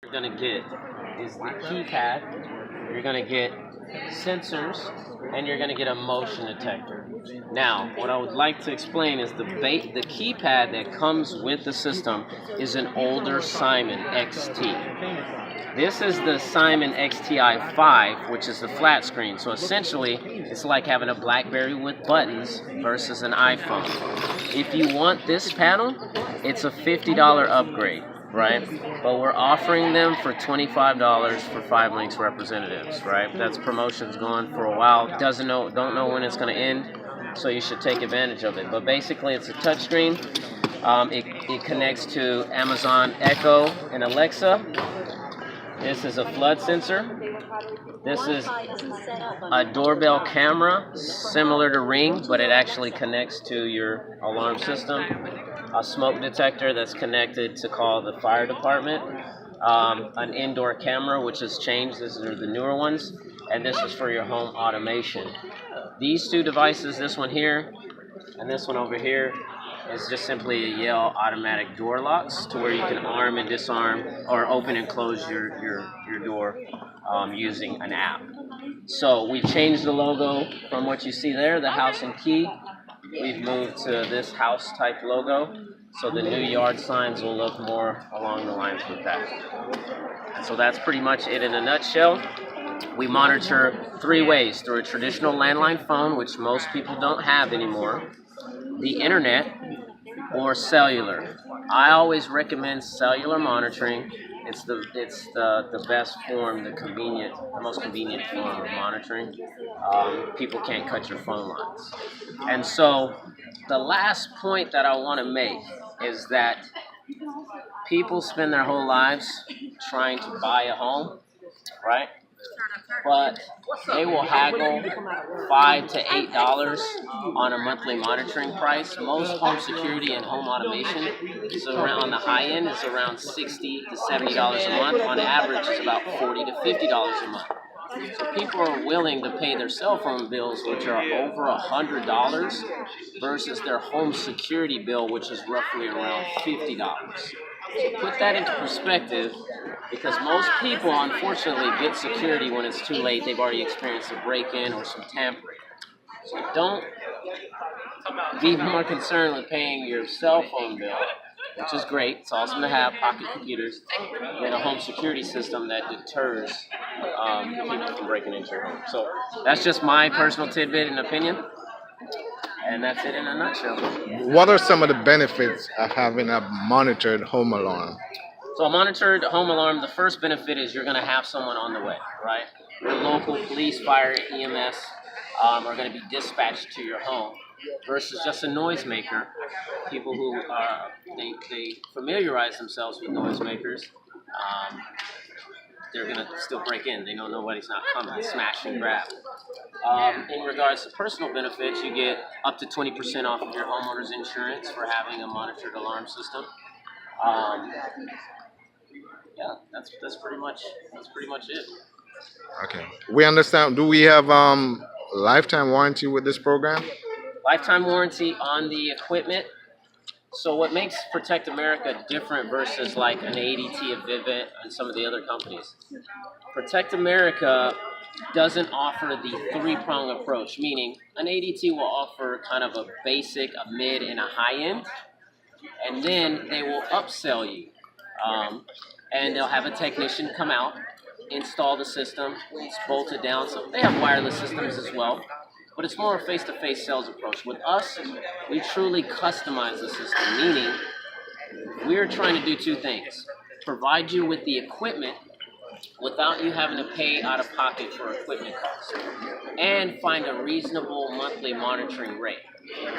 You're going to get is the keypad, you're going to get sensors, and you're going to get a motion detector. Now, what I would like to explain is the keypad that comes with the system is an older Simon XT. This is the Simon XTI 5, which is the flat screen. So essentially, it's like having a BlackBerry with buttons versus an iPhone. If you want this panel, it's a $50 upgrade, right? But we're offering them for $25 for 5Links representatives, right? That's promotion's going for a while. Don't know when it's going to end, so you should take advantage of it. But basically, it's a touchscreen. It connects to Amazon Echo and Alexa. This is a flood sensor. This is a doorbell camera, similar to Ring, but it actually connects to your alarm system. A smoke detector that's connected to call the fire department. An indoor camera, which has changed. These are the newer ones. And this is for your home automation. These two devices, this one here and this one over here, is just simply a Yale automatic door locks to where you can arm and disarm or open and close your door using an app. So we've changed the logo from what you see there, the house and key. We've moved to this house type logo, so the new yard signs will look more along the lines with that. And so that's pretty much it in a nutshell. We monitor 3 ways: through a traditional landline phone, which most people don't have anymore, the internet, or cellular. I always recommend cellular monitoring. It's the best form, the most convenient form of monitoring. People can't cut your phone lines. And so the last point that I want to make is that people spend their whole lives trying to buy a home, right? But they will haggle $5 to $8 on a monthly monitoring price. Most home security and home automation is around, on the high end, is around $60 to $70 a month. On average, is about $40 to $50 a month. So people are willing to pay their cell phone bills, which are over $100, versus their home security bill, which is roughly around $50. So put that into perspective, because most people, unfortunately, get security when it's too late. They've already experienced a break-in or some tampering. So don't be more concerned with paying your cell phone bill, which is great. It's awesome to have pocket computers, than a home security system that deters people from breaking into your home. So that's just my personal tidbit and opinion. And that's it in a nutshell. What are some of the benefits of having a monitored home alarm? So a monitored home alarm, the first benefit is you're going to have someone on the way, right? Your local police, fire, EMS are going to be dispatched to your home, versus just a noisemaker. People who they familiarize themselves with noisemakers, they're going to still break in. They know nobody's not coming, smash and grab. In regards to personal benefits, you get up to 20% off of your homeowner's insurance for having a monitored alarm system. Um, yeah, that's pretty much it. Okay. We understand. Do we have lifetime warranty with this program? Lifetime warranty on the equipment. So what makes Protect America different versus like an ADT, a Vivint, and some of the other companies? Protect America doesn't offer the 3-prong approach, meaning an ADT will offer kind of a basic, a mid, and a high end, and then they will upsell you. And they'll have a technician come out, install the system, it's bolted down. So they have wireless systems as well, but it's more a face-to-face sales approach. With us, we truly customize the system, meaning we're trying to do 2 things: provide you with the equipment without you having to pay out of pocket for equipment costs, and find a reasonable monthly monitoring rate.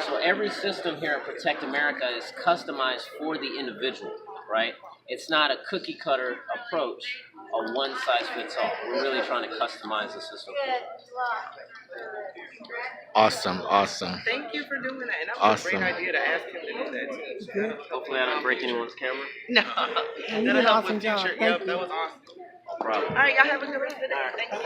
So every system here at Protect America is customized for the individual, right? It's not a cookie cutter approach, a one size fits all. We're really trying to customize the system. Awesome, awesome. Thank you for doing that. And that was a Awesome. great idea to ask him to do that too. Hopefully I don't break anyone's camera. No. You did That'll an help awesome with job. future. Thank Yep, that was awesome. No problem. All right, y'all have a good rest of the day. Thank you.